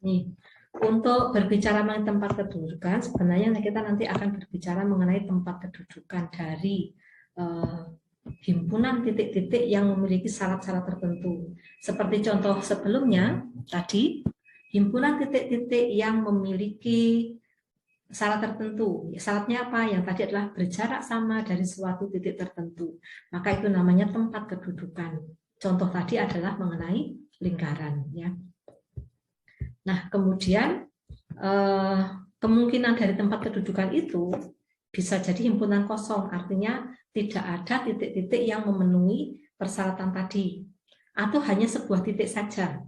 Nih, untuk berbicara mengenai tempat kedudukan, sebenarnya kita nanti akan berbicara mengenai tempat kedudukan dari himpunan titik-titik yang memiliki syarat-syarat tertentu. Seperti contoh sebelumnya, tadi, himpunan titik-titik yang memiliki syarat tertentu. Syaratnya apa? Yang tadi adalah berjarak sama dari suatu titik tertentu. Maka itu namanya tempat kedudukan. Contoh tadi adalah mengenai lingkaran. Ya. Nah, kemudian kemungkinan dari tempat kedudukan itu bisa jadi himpunan kosong, artinya tidak ada titik-titik yang memenuhi persyaratan tadi, atau hanya sebuah titik saja,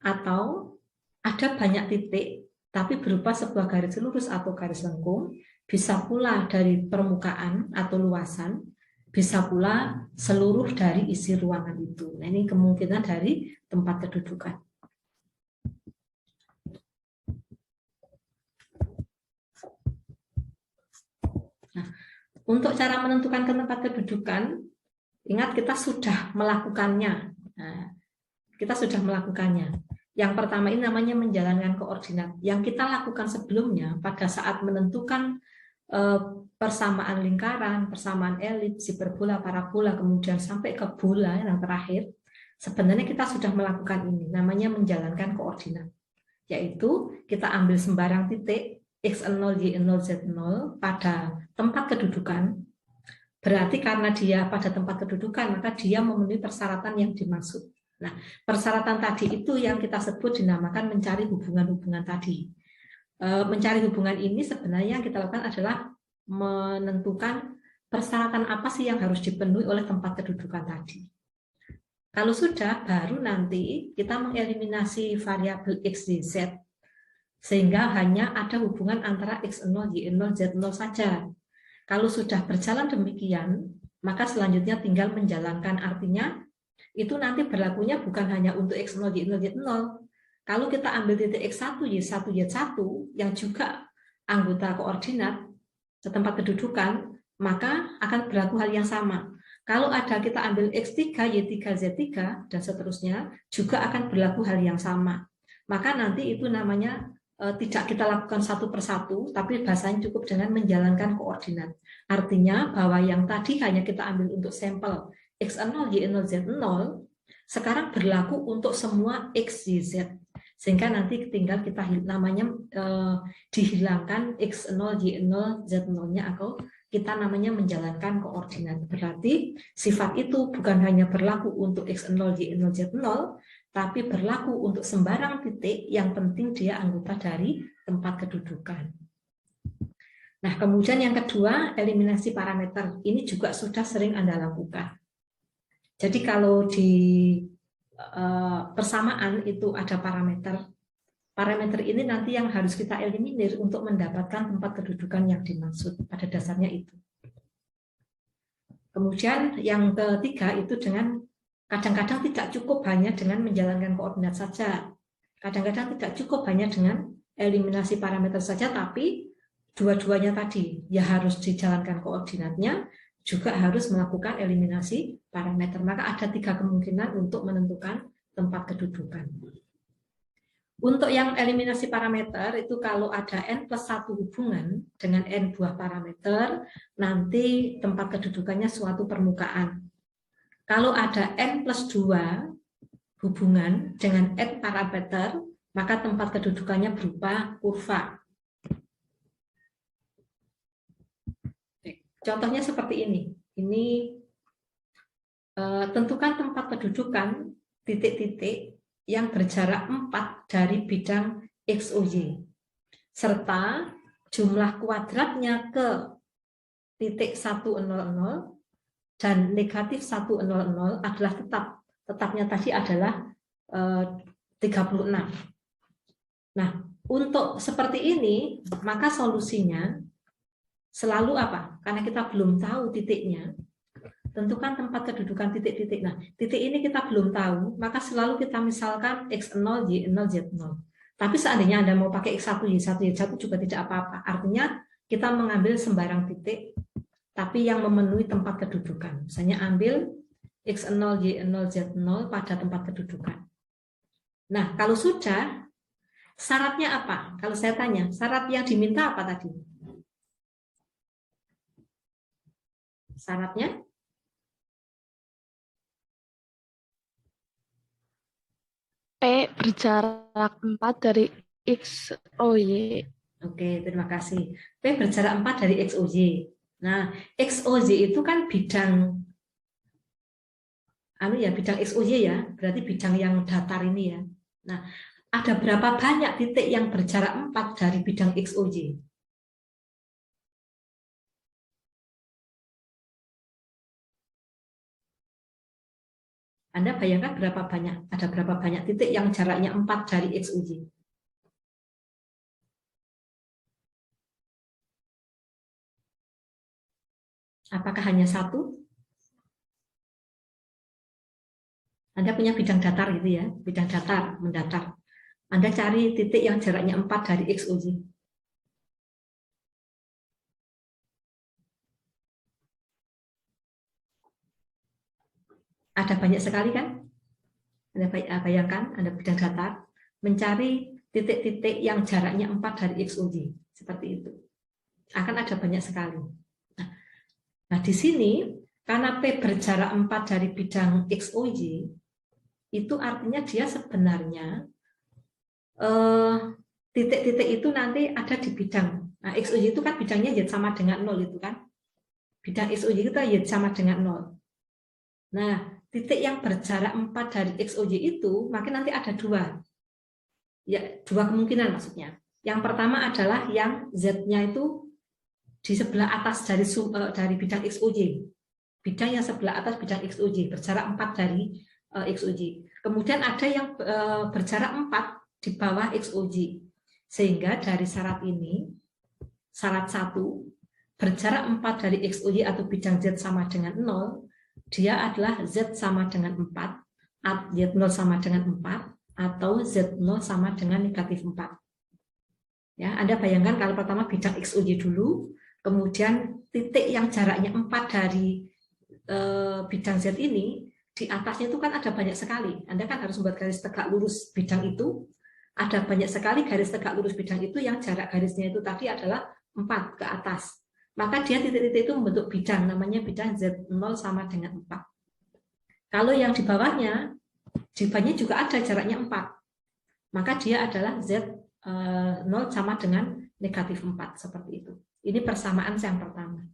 atau ada banyak titik, tapi berupa sebuah garis lurus atau garis lengkung, bisa pula dari permukaan atau luasan, bisa pula seluruh dari isi ruangan itu. Nah, ini kemungkinan dari tempat kedudukan. Nah, untuk cara menentukan tempat kedudukan, ingat kita sudah melakukannya. Nah, kita sudah melakukannya. Yang pertama ini namanya menjalankan koordinat. Yang kita lakukan sebelumnya pada saat menentukan persamaan lingkaran, persamaan elips, hiperbola, parabola, kemudian sampai ke bola yang terakhir, sebenarnya kita sudah melakukan ini, namanya menjalankan koordinat. Yaitu kita ambil sembarang titik X0, Y0, Z0 pada tempat kedudukan, berarti karena dia pada tempat kedudukan, maka dia memenuhi persyaratan yang dimaksud. Nah, persyaratan tadi itu yang kita sebut dinamakan mencari hubungan-hubungan tadi. Mencari hubungan ini sebenarnya yang kita lakukan adalah menentukan persyaratan apa sih yang harus dipenuhi oleh tempat kedudukan tadi. Kalau sudah, baru nanti kita mengeliminasi variabel X, Y, Z, sehingga hanya ada hubungan antara X0, Y0, Z0 saja. Kalau sudah berjalan demikian, maka selanjutnya tinggal menjalankan, artinya itu nanti berlakunya bukan hanya untuk X0, Y0, Z0. Kalau kita ambil titik X1, Y1, Y1 yang juga anggota koordinat setempat kedudukan, maka akan berlaku hal yang sama. Kalau ada kita ambil X3, Y3, Z3, dan seterusnya, juga akan berlaku hal yang sama. Maka nanti itu namanya tidak kita lakukan satu persatu, tapi bahasanya cukup dengan menjalankan koordinat. Artinya bahwa yang tadi hanya kita ambil untuk sampel X0, Y0, Z0, sekarang berlaku untuk semua X, Y, Z. Sehingga nanti tinggal kita namanya dihilangkan X0, Y0, Z0-nya, atau kita namanya menjalankan koordinat. Berarti sifat itu bukan hanya berlaku untuk X0, Y0, Z0, tapi berlaku untuk sembarang titik, yang penting dia anggota dari tempat kedudukan. Nah, kemudian yang kedua, eliminasi parameter. Ini juga sudah sering Anda lakukan. Jadi kalau di persamaan itu ada parameter. Parameter ini nanti yang harus kita eliminir untuk mendapatkan tempat kedudukan yang dimaksud. Pada dasarnya itu. Kemudian yang ketiga itu dengan kadang-kadang tidak cukup hanya dengan menjalankan koordinat saja. Kadang-kadang tidak cukup hanya dengan eliminasi parameter saja, tapi dua-duanya tadi, ya harus dijalankan koordinatnya, juga harus melakukan eliminasi parameter. Maka ada tiga kemungkinan untuk menentukan tempat kedudukan. Untuk yang eliminasi parameter, itu kalau ada N+1 hubungan dengan N buah parameter, nanti tempat kedudukannya suatu permukaan. Kalau ada N+2 hubungan dengan N parameter, maka tempat kedudukannya berupa kurva. Contohnya seperti ini. Ini tentukan tempat kedudukan titik-titik yang berjarak 4 dari bidang XOY, serta jumlah kuadratnya ke titik 1,0,0 dan negatif 1,0,0 adalah tetapnya tadi adalah 36. Nah, untuk seperti ini, maka solusinya selalu apa? Karena kita belum tahu titiknya, tentukan tempat kedudukan titik-titik. Nah, titik ini kita belum tahu, maka selalu kita misalkan X0, Y0, Z0. Tapi seandainya Anda mau pakai X1, Y1, Y1 juga tidak apa-apa. Artinya kita mengambil sembarang titik tapi yang memenuhi tempat kedudukan. Misalnya ambil X0, Y0, Z0 pada tempat kedudukan. Nah, kalau sudah, syaratnya apa? Kalau saya tanya, syarat yang diminta apa tadi? Syaratnya? P berjarak 4 dari X, O, Y. Oke, terima kasih. P berjarak 4 dari X, O, Y. Nah, X, O, Y itu kan bidang bidang X, O, Y ya, berarti bidang yang datar ini ya. Nah, ada berapa banyak titik yang berjarak 4 dari bidang X, O, Y? Anda bayangkan berapa banyak? Ada berapa banyak titik yang jaraknya 4 dari X, O, Y? Apakah hanya satu? Anda punya bidang datar gitu ya, bidang datar, mendatar. Anda cari titik yang jaraknya 4 dari X, O, Y. Ada banyak sekali kan? Anda bayangkan, Anda bidang datar, mencari titik-titik yang jaraknya 4 dari X, O, Y. Seperti itu. Akan ada banyak sekali. Nah, di sini, karena P berjarak 4 dari bidang X, O, Y, itu artinya dia sebenarnya titik-titik itu nanti ada di bidang. Nah, X, O, Y itu kan bidangnya Y sama dengan 0 itu kan. Bidang X, O, Y itu Y sama dengan 0. Nah, titik yang berjarak 4 dari X, O, Y itu, maka nanti ada dua. Ya, dua kemungkinan maksudnya. Yang pertama adalah yang Z-nya itu di sebelah atas dari bidang X, O, Y. Bidang yang sebelah atas bidang X, O, Y, berjarak 4 dari X, O, Y. Kemudian ada yang berjarak 4 di bawah X, O, Y. Sehingga dari syarat ini, syarat 1, berjarak 4 dari X, O, Y atau bidang Z sama dengan 0, dia adalah Z sama dengan 4, Z0 sama dengan 4, atau Z0 sama dengan negatif 4. Ya, Anda bayangkan kalau pertama bidang X, O, Y dulu, kemudian titik yang jaraknya 4 dari bidang Z ini, di atasnya itu kan ada banyak sekali. Anda kan harus membuat garis tegak lurus bidang itu, ada banyak sekali garis tegak lurus bidang itu yang jarak garisnya itu tadi adalah 4 ke atas. Maka dia titik-titik itu membentuk bidang, namanya bidang Z0 sama dengan 4. Kalau yang di bawahnya, di bawahnya juga ada jaraknya 4. Maka dia adalah Z0 sama dengan negatif 4, seperti itu. Ini persamaan yang pertama.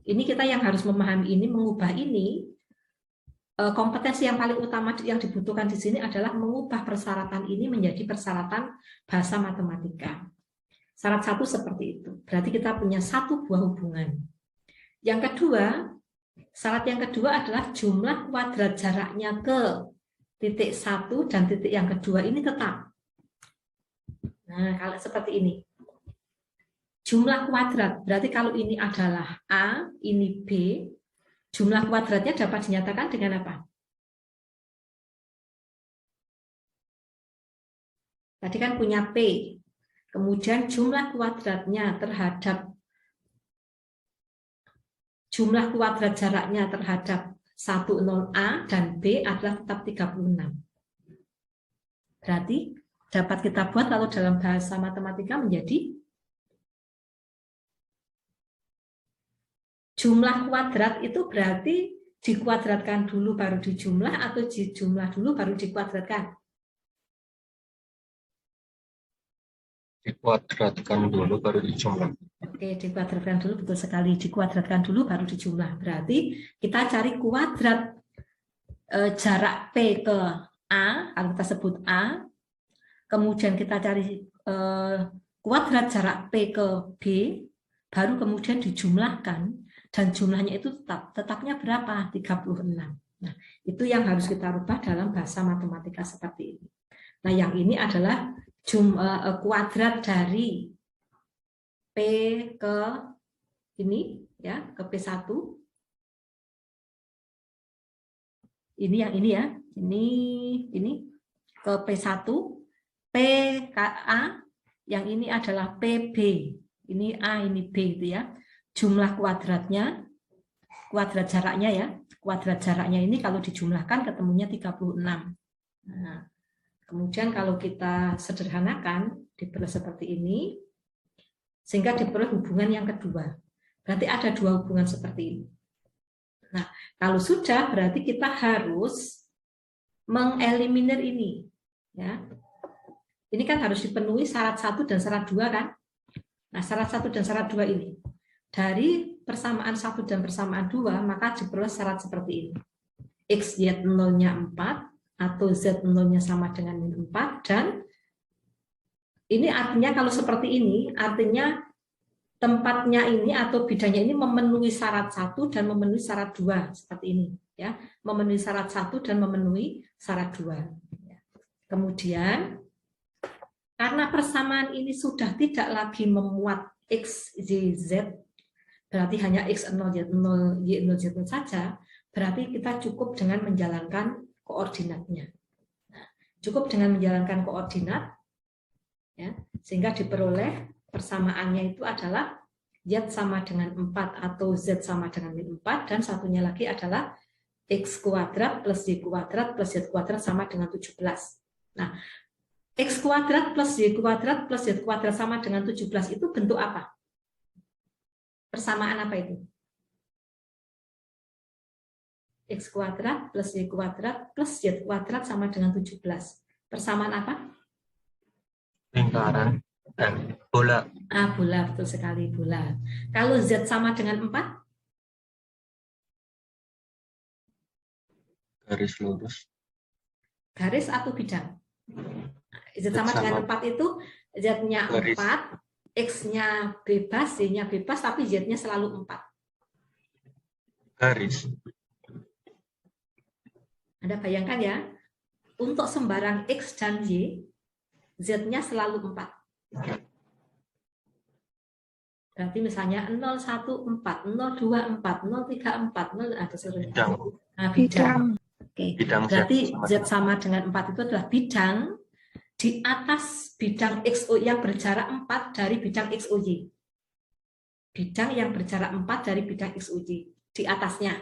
Ini kita yang harus memahami ini, mengubah ini. Kompetensi yang paling utama yang dibutuhkan di sini adalah mengubah persyaratan ini menjadi persyaratan bahasa matematika. Syarat 1 seperti itu. Berarti kita punya satu buah hubungan. Yang kedua, syarat yang kedua adalah jumlah kuadrat jaraknya ke titik 1 dan titik yang kedua ini tetap. Nah, kalau seperti ini. Jumlah kuadrat, berarti kalau ini adalah A, ini B, jumlah kuadratnya dapat dinyatakan dengan apa? Tadi kan punya P, kemudian jumlah kuadratnya terhadap jumlah kuadrat jaraknya terhadap 10A dan B adalah tetap 36. Berarti dapat kita buat kalau dalam bahasa matematika menjadi jumlah kuadrat itu berarti dikuadratkan dulu baru dijumlah atau dijumlah dulu baru dikuadratkan? Dikuadratkan dulu baru dijumlah. Oke, dikuadratkan dulu, betul sekali. Dikuadratkan dulu baru dijumlah. Berarti kita cari kuadrat jarak P ke A, kalau kita sebut A. Kemudian kita cari kuadrat jarak P ke B, baru kemudian dijumlahkan. Dan jumlahnya itu tetapnya berapa? 36. Nah, itu yang harus kita rubah dalam bahasa matematika seperti ini. Nah, yang ini adalah kuadrat dari P ke ini ya, ke P1. Ini yang ini ya. Ini ke P1, PKA, yang ini adalah PB. Ini A, ini B gitu ya. Jumlah kuadratnya kuadrat jaraknya ya. Kuadrat jaraknya ini kalau dijumlahkan ketemunya 36. Nah, kemudian kalau kita sederhanakan, diperoleh seperti ini, sehingga diperoleh hubungan yang kedua. Berarti ada dua hubungan seperti ini. Nah, kalau sudah, berarti kita harus mengeliminir ini. Ya. Ini kan harus dipenuhi syarat 1 dan syarat 2 kan? Nah, syarat 1 dan syarat 2 ini. Dari persamaan 1 dan persamaan 2, maka diperoleh syarat seperti ini. X, Y, 0-nya 4, atau Z 0-nya sama dengan min 4, dan ini artinya kalau seperti ini, artinya tempatnya ini atau bidangnya ini memenuhi syarat 1 dan memenuhi syarat 2, seperti ini. Ya, memenuhi syarat 1 dan memenuhi syarat 2. Kemudian, karena persamaan ini sudah tidak lagi memuat X, Y, Z, berarti hanya X0, Y0, Y0, Z0 saja, berarti kita cukup dengan menjalankan koordinatnya. Nah, cukup dengan menjalankan koordinat, ya, sehingga diperoleh persamaannya itu adalah Y sama dengan 4 atau Z sama dengan min 4, dan satunya lagi adalah X kuadrat plus Y kuadrat plus Z kuadrat sama dengan 17. Nah, X kuadrat plus Y kuadrat plus Z kuadrat sama dengan 17 itu bentuk apa? Persamaan apa itu? X kuadrat plus Y kuadrat plus Z kuadrat sama dengan 17. Persamaan apa? Lingkaran dan bola. Ah, bola, betul sekali, bola. Kalau Z sama dengan 4? Garis lurus. Garis atau bidang? Z sama dengan 4 itu Z-nya 4, X-nya bebas, Y-nya bebas, tapi Z-nya selalu 4. Garis. Anda bayangkan ya, untuk sembarang X dan Y, Z-nya selalu 4. Berarti misalnya 014, 024, 034, 0 ada seluruhnya. Bidang. Nah, bidang. Oke. Bidang Berarti Z sama dengan 4 itu adalah bidang di atas bidang XO yang berjarak 4 dari bidang XOY. Bidang yang berjarak 4 dari bidang XOY. Di atasnya.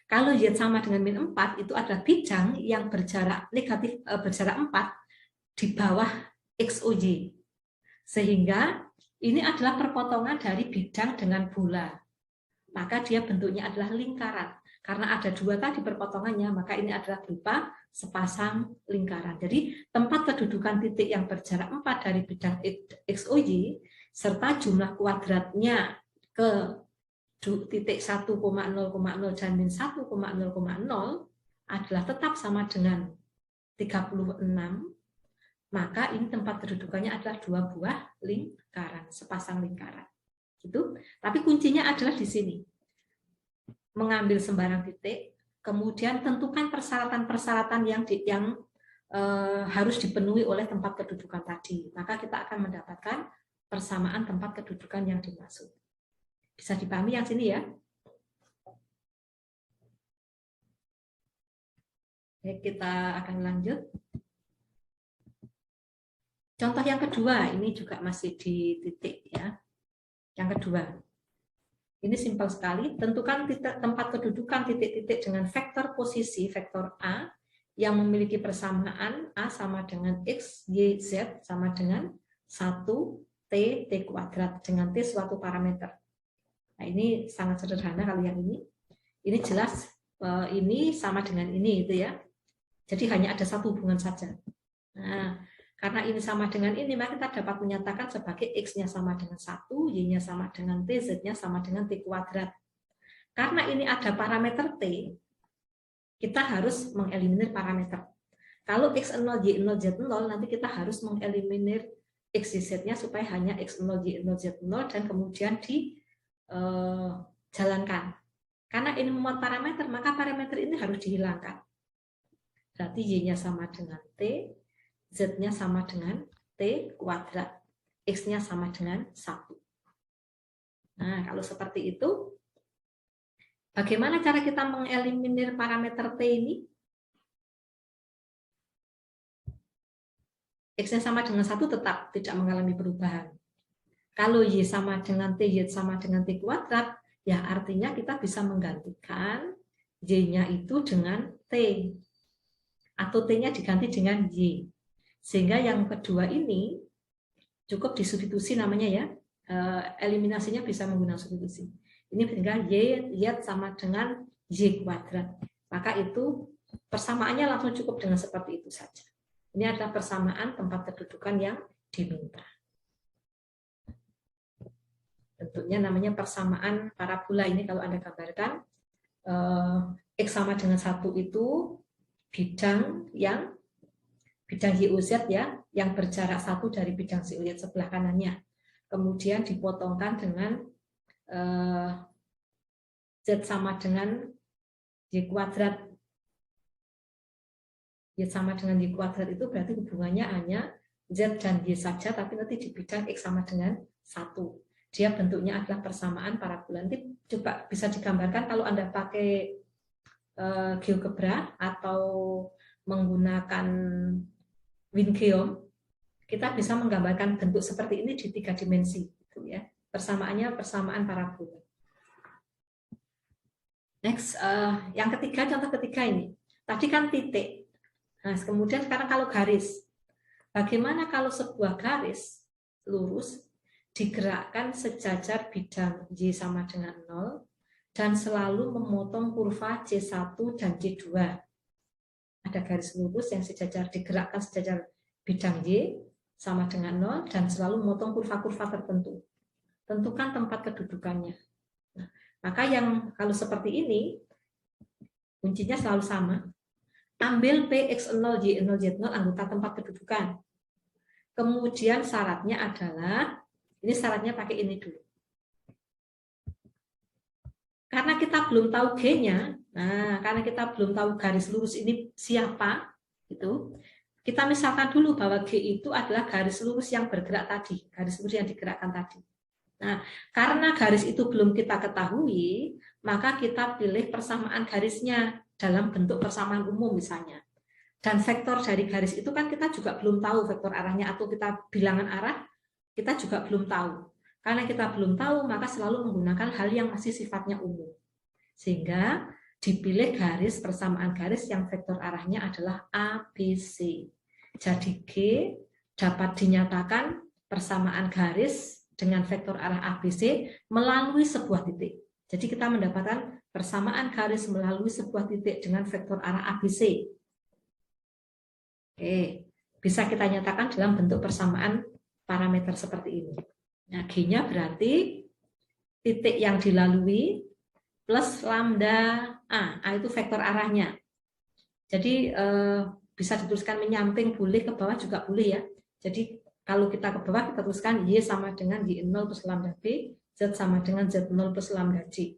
Kalau Y sama dengan min 4, itu adalah bidang yang berjarak negatif, berjarak 4 di bawah XOY. Sehingga ini adalah perpotongan dari bidang dengan bola. Maka dia bentuknya adalah lingkaran. Karena ada dua tadi perpotongannya, maka ini adalah berupa sepasang lingkaran. Jadi tempat kedudukan titik yang berjarak 4 dari bidang XOY serta jumlah kuadratnya ke titik 1,0,0 dan min 1,0,0 adalah tetap sama dengan 36, maka ini tempat kedudukannya adalah dua buah lingkaran, sepasang lingkaran. Gitu. Tapi kuncinya adalah di sini. Mengambil sembarang titik, kemudian tentukan persyaratan-persyaratan yang harus dipenuhi oleh tempat kedudukan tadi. Maka kita akan mendapatkan persamaan tempat kedudukan yang dimaksud. Bisa dipahami yang sini ya? Oke, kita akan lanjut. Contoh yang kedua, ini juga masih di titik ya. Yang kedua. Ini simpel sekali, tentukan tempat kedudukan titik-titik dengan vektor posisi, vektor A, yang memiliki persamaan A sama dengan X, Y, Z, sama dengan 1, T, T kuadrat, dengan T suatu parameter. Nah ini sangat sederhana kalau yang ini. Ini jelas, ini sama dengan ini, itu ya. Jadi hanya ada satu hubungan saja. Nah, karena ini sama dengan ini, maka kita dapat menyatakan sebagai X-nya sama dengan 1, Y-nya sama dengan T, Z-nya sama dengan T kuadrat. Karena ini ada parameter T, kita harus mengeliminir parameter. Kalau X0, Y0, Z0, nanti kita harus mengeliminir X, Y, Z-nya supaya hanya X0, Y0, Z0, dan kemudian dijalankan. Karena ini memuat parameter, maka parameter ini harus dihilangkan. Berarti Y-nya sama dengan T, Z-nya sama dengan T kuadrat, X-nya sama dengan 1. Nah, kalau seperti itu, bagaimana cara kita mengeliminir parameter T ini? X-nya sama dengan 1 tetap tidak mengalami perubahan. Kalau Y sama dengan T, Y sama dengan T kuadrat, Ya, artinya kita bisa menggantikan Y-nya itu dengan T. Atau T-nya diganti dengan Y. Sehingga yang kedua ini cukup disubstitusi namanya ya. Eliminasinya bisa menggunakan substitusi. Ini sehingga Y sama dengan Y kuadrat. Maka itu persamaannya langsung cukup dengan seperti itu saja. Ini adalah persamaan tempat kedudukan yang diminta. Bentuknya namanya persamaan parabola. Ini kalau Anda gambarkan, X sama dengan 1 itu bidang YOZ ya, yang berjarak 1 dari bidang YOZ sebelah kanannya. Kemudian dipotongkan dengan Z sama dengan Y kuadrat. Y sama dengan Y kuadrat itu berarti hubungannya hanya Z dan Y saja, tapi nanti di bidang X sama dengan 1. Dia bentuknya adalah persamaan parabola. Nanti coba bisa digambarkan kalau Anda pakai GeoGebra atau menggunakan WinGeom, kita bisa menggambarkan bentuk seperti ini di 3 dimensi. Gitu ya. Persamaannya persamaan parabola. Next, yang ketiga, contoh ketiga ini. Tadi kan titik. Nah, kemudian sekarang kalau garis. Bagaimana kalau sebuah garis lurus digerakkan sejajar bidang Y sama dengan 0 dan selalu memotong kurva C1 dan C2. Ada garis lurus yang sejajar digerakkan sejajar bidang Y sama dengan 0 dan selalu memotong kurva-kurva tertentu. Tentukan tempat kedudukannya. Nah, maka yang kalau seperti ini, kuncinya selalu sama. Ambil Px0, Y0, Z0 anggota tempat kedudukan. Kemudian syaratnya adalah, ini syaratnya pakai ini dulu. Karena kita belum tahu G-nya, nah karena kita belum tahu garis lurus ini siapa, itu kita misalkan dulu bahwa G itu adalah garis lurus yang bergerak tadi, garis lurus yang digerakkan tadi. Nah, karena garis itu belum kita ketahui, maka kita pilih persamaan garisnya dalam bentuk persamaan umum misalnya. Dan vektor dari garis itu kan kita juga belum tahu vektor arahnya, atau kita bilangan arah, kita juga belum tahu. Karena kita belum tahu, maka selalu menggunakan hal yang masih sifatnya umum. Sehingga dipilih garis persamaan garis yang vektor arahnya adalah ABC. Jadi G dapat dinyatakan persamaan garis dengan vektor arah ABC melalui sebuah titik. Jadi kita mendapatkan persamaan garis melalui sebuah titik dengan vektor arah ABC. Oke, bisa kita nyatakan dalam bentuk persamaan parameter seperti ini. Nah, G-nya berarti titik yang dilalui plus lambda A. A itu vektor arahnya. Jadi bisa dituliskan menyamping, boleh ke bawah juga boleh ya. Jadi kalau kita ke bawah, kita tuliskan Y sama dengan Y0 plus lambda B, Z sama dengan Z0 plus lambda J.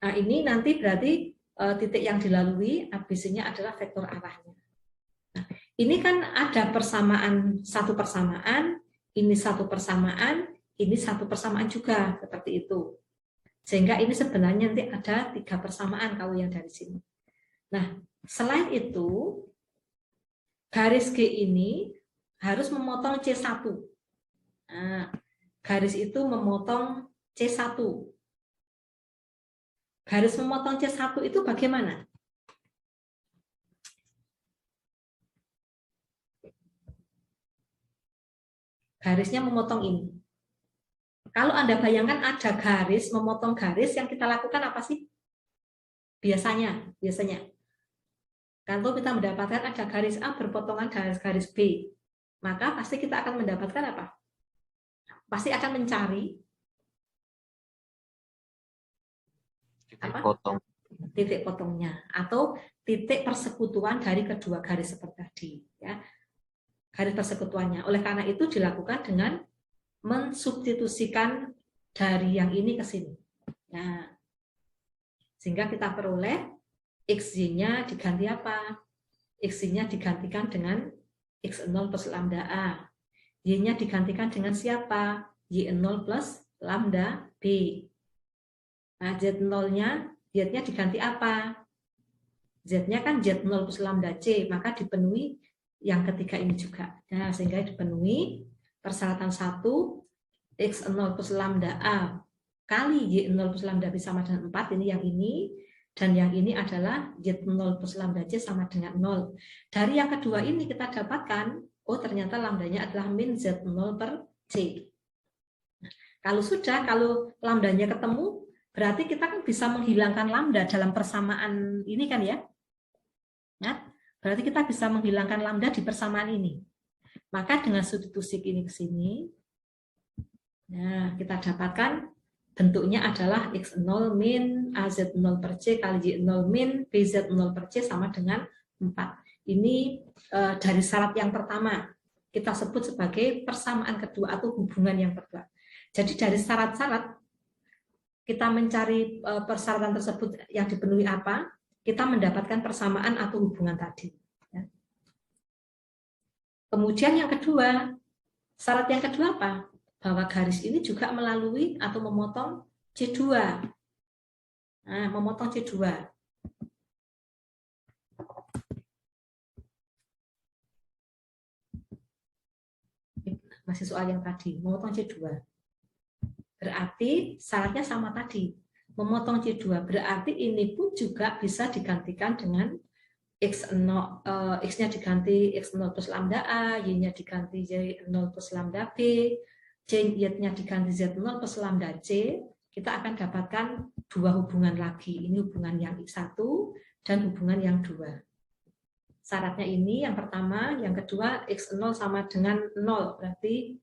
Nah, ini nanti berarti titik yang dilalui, ABC-nya adalah vektor arahnya. Nah, ini kan ada persamaan, satu persamaan, ini satu persamaan, ini satu persamaan juga, seperti itu. Sehingga ini sebenarnya nanti ada 3 persamaan kalau yang dari sini. Nah, selain itu, garis G ini harus memotong C1. Nah, garis itu memotong C1. Garis memotong C1 itu bagaimana? Garisnya memotong ini. Kalau Anda bayangkan ada garis, memotong garis, yang kita lakukan apa sih? Biasanya. Kalau kita mendapatkan ada garis A berpotongan garis B, maka pasti kita akan mendapatkan apa? Pasti akan mencari titik potongnya atau titik persekutuan dari kedua garis seperti tadi, ya. Garis persekutuannya. Oleh karena itu dilakukan dengan mensubstitusikan dari yang ini ke sini. Nah, sehingga kita peroleh XY-nya diganti apa? XY-nya digantikan dengan X0 plus lambda A. Y-nya digantikan dengan siapa? Y0 plus lambda B. Nah, Z0-nya, Z-nya diganti apa? Z-nya kan Z0 plus lambda C, maka dipenuhi yang ketiga ini juga. Nah, sehingga dipenuhi persyaratan 1, X0 plus lambda A kali Y0 plus lambda B sama dengan 4, ini yang ini, dan yang ini adalah Z0 plus lambda C sama dengan 0. Dari yang kedua ini kita dapatkan, oh ternyata lambdanya adalah min Z0 per C. Kalau lambdanya ketemu, berarti kita kan bisa menghilangkan lambda dalam persamaan ini kan ya. Nah, berarti kita bisa menghilangkan lambda di persamaan ini. Maka dengan substitusi ini ke sini, nah kita dapatkan bentuknya adalah X0 min AZ0 per C kali Y0 min BZ0 per C sama dengan 4. Ini dari syarat yang pertama, kita sebut sebagai persamaan kedua atau hubungan yang kedua. Jadi dari syarat-syarat, kita mencari persyaratan tersebut yang dipenuhi apa, kita mendapatkan persamaan atau hubungan tadi. Kemudian yang kedua, syarat yang kedua apa? Bahwa garis ini juga melalui atau memotong C2. Nah, memotong C2. Masih soal yang tadi, memotong C2. Berarti syaratnya sama tadi, memotong C2. Berarti ini pun juga bisa digantikan dengan X-nya diganti X0 plus lambda A, Y-nya diganti Y0 plus lambda B, Z-nya diganti Z0 plus lambda C, kita akan dapatkan dua hubungan lagi. Ini hubungan yang X1 dan hubungan yang 2. Syaratnya ini yang pertama, yang kedua X0 sama dengan 0, berarti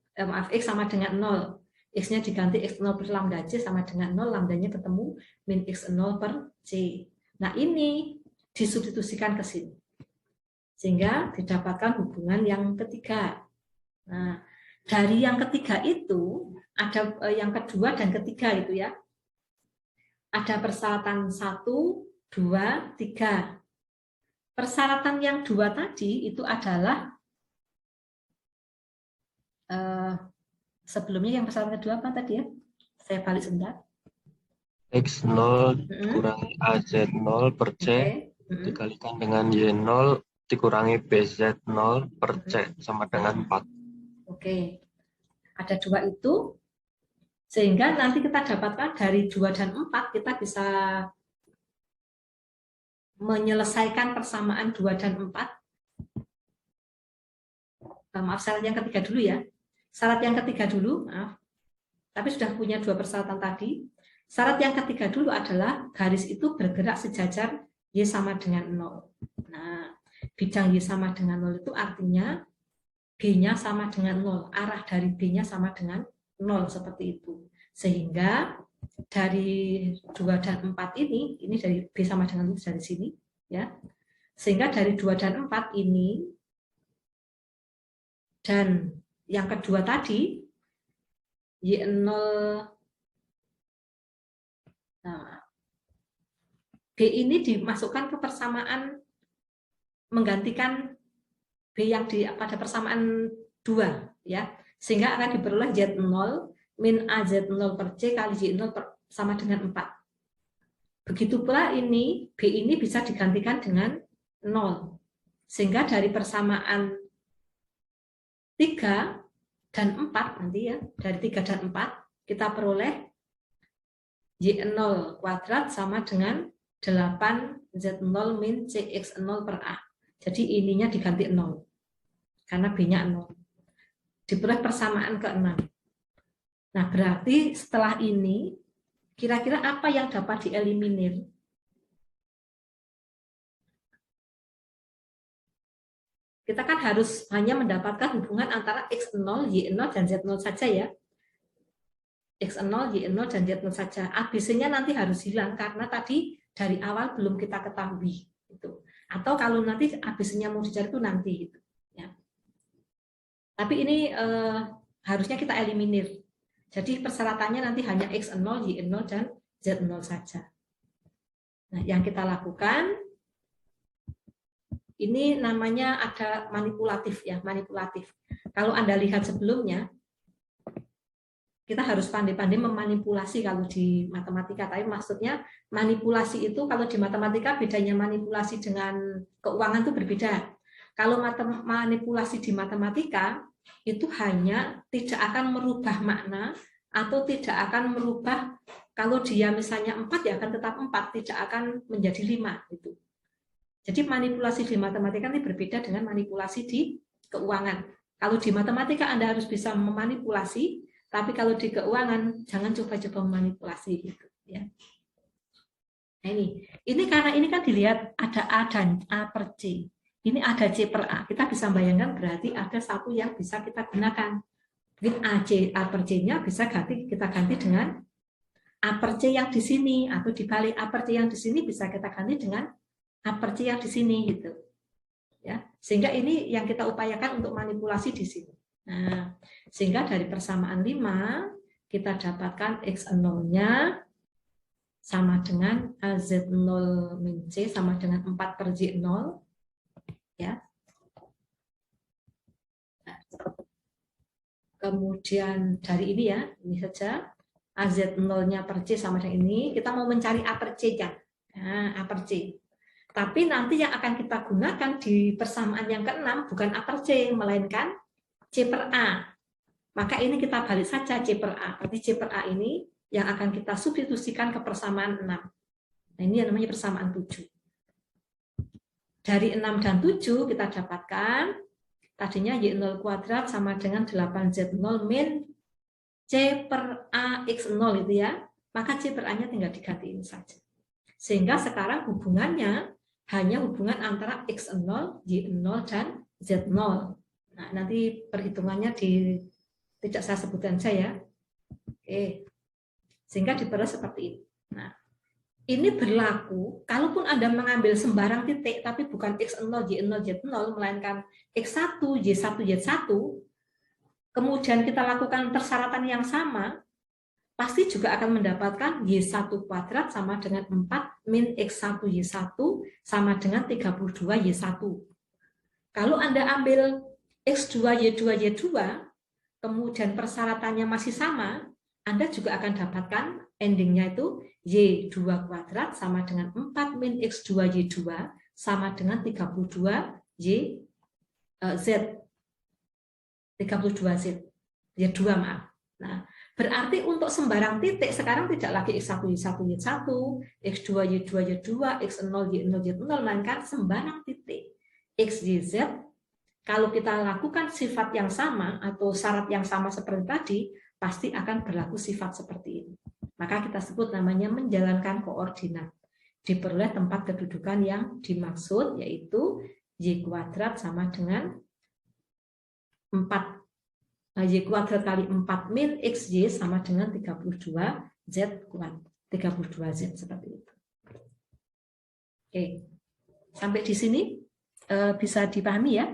X sama dengan 0. X-nya diganti X0 plus lambda C sama dengan 0, lambdanya ketemu min X0 per C. Nah ini disubstitusikan ke sini. Sehingga didapatkan hubungan yang ketiga. Nah, dari yang ketiga itu, ada yang kedua dan ketiga itu ya. Ada persyaratan 1, 2, 3. Persyaratan yang 2 tadi itu adalah sebelumnya yang persyaratan kedua apa tadi ya? Saya balik sebentar. X0 dikurangi AZ0 per C dikalikan dengan Y0 dikurangi BZ0 per C sama dengan 4. Oke. Ada 2 itu, sehingga nanti kita dapatkan dari 2 dan 4 kita bisa menyelesaikan persamaan 2 dan 4. Maaf, syarat yang ketiga dulu ya. Syarat yang ketiga dulu, maaf. Tapi sudah punya 2 persyaratan tadi. Syarat yang ketiga dulu adalah garis itu bergerak sejajar Y sama dengan 0. Nah, bidang Y sama dengan 0 itu artinya B-nya sama dengan 0. Arah dari B-nya sama dengan 0, seperti itu. Sehingga dari 2 dan 4 ini dari B sama dengan 0 dari sini. Ya. Sehingga dari 2 dan 4 ini, dan yang kedua tadi, Y0, nah, B ini dimasukkan ke persamaan menggantikan B yang pada persamaan 2 ya, sehingga akan diperoleh Z0 min AZ0 per C kali Y0 sama dengan 4. Begitu pula ini B ini bisa digantikan dengan 0, sehingga dari persamaan 3 dan 4 nanti ya, dari 3 dan 4 kita peroleh Y0 kuadrat sama dengan 8Z0 min CX0 per A. Jadi ininya diganti 0. Karena B-nya 0. Diperoleh persamaan ke-6. Nah, berarti setelah ini, kira-kira apa yang dapat dieliminir? Kita kan harus hanya mendapatkan hubungan antara X0, Y0, dan Z0 saja ya. X0, Y0, dan Z0 saja. ABC-nya nanti harus hilang karena tadi dari awal belum kita ketahui. Atau kalau nanti ABC-nya mau dicari itu nanti. Ya. Tapi ini harusnya kita eliminir. Jadi persyaratannya nanti hanya X0, Y0, dan Z0 saja. Nah, yang kita lakukan, ini namanya ada manipulatif ya, manipulatif. Kalau Anda lihat sebelumnya, kita harus pandai-pandai memanipulasi kalau di matematika. Tapi maksudnya manipulasi itu kalau di matematika bedanya manipulasi dengan keuangan itu berbeda. Kalau manipulasi di matematika itu hanya tidak akan merubah makna atau tidak akan merubah. Kalau dia misalnya 4 ya akan tetap 4, tidak akan menjadi 5 gitu. Jadi manipulasi di matematika ini berbeda dengan manipulasi di keuangan. Kalau di matematika Anda harus bisa memanipulasi, tapi kalau di keuangan jangan coba-coba memanipulasi gitu ya. Nah, ini karena ini kan dilihat ada A dan A per C. Ini ada C per A. Kita bisa bayangkan berarti ada satu yang bisa kita gunakan. Mungkin A per C-nya bisa kita ganti dengan A per C yang di sini, atau dibalik A per C yang di sini bisa kita ganti dengan A per C yang di sini gitu. Ya, sehingga ini yang kita upayakan untuk manipulasi di sini. Nah, sehingga dari persamaan 5 kita dapatkan X0-nya sama dengan AZ0 min C sama dengan 4 per J0. Ya. Kemudian dari ini ya, ini saja AZ0-nya per C sama dengan ini. Kita mau mencari A per C-nya. Nah, A per C. Tapi nanti yang akan kita gunakan di persamaan yang ke-6 bukan A per C, melainkan C per A. Maka ini kita balik saja C per A. Berarti C per A ini yang akan kita substitusikan ke persamaan 6. Nah, ini yang namanya persamaan 7. Dari 6 dan 7 kita dapatkan tadinya Y0 kuadrat sama dengan 8Z0 min C per A X0 itu ya. Maka C per A-nya tinggal digantiin saja. Sehingga sekarang hubungannya hanya hubungan antara X0, Y0, dan Z0. Nah, nanti perhitungannya tidak saya sebutkan saja. Oke. Sehingga diperoleh seperti ini. Nah, ini berlaku kalaupun Anda mengambil sembarang titik tapi bukan X0, Y0, Z0 melainkan X1, Y1, Y1, kemudian kita lakukan persyaratan yang sama, pasti juga akan mendapatkan Y1 kuadrat sama dengan 4 min X1 Y1 sama dengan 32 Y1. Kalau Anda ambil X2 Y2 Y2, kemudian persyaratannya masih sama, Anda juga akan dapatkan endingnya itu Y2 kuadrat sama dengan 4 min X2 Y2 sama dengan 32 Z. 32Z. Y2 maaf. Nah, berarti untuk sembarang titik sekarang tidak lagi X1 Y1 Y1, X2 Y2 Y2, X0 Y0 Y0, melainkan sembarang titik X Y Z. Kalau kita lakukan sifat yang sama atau syarat yang sama seperti tadi, pasti akan berlaku sifat seperti ini. Maka kita sebut namanya menjalankan koordinat. Diperoleh tempat kedudukan yang dimaksud, yaitu Y kuadrat sama dengan 4. Y kuadrat kali 4 min XY sama dengan 32Z kuadrat. 32Z seperti itu. Oke. Sampai di sini bisa dipahami ya.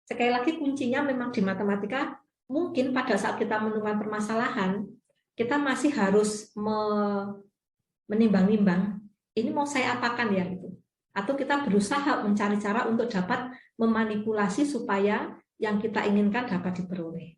Sekali lagi kuncinya memang di matematika, mungkin pada saat kita menemukan permasalahan, kita masih harus menimbang-nimbang, ini mau saya apakan ya itu. Atau kita berusaha mencari cara untuk dapat memanipulasi supaya yang kita inginkan dapat diperoleh.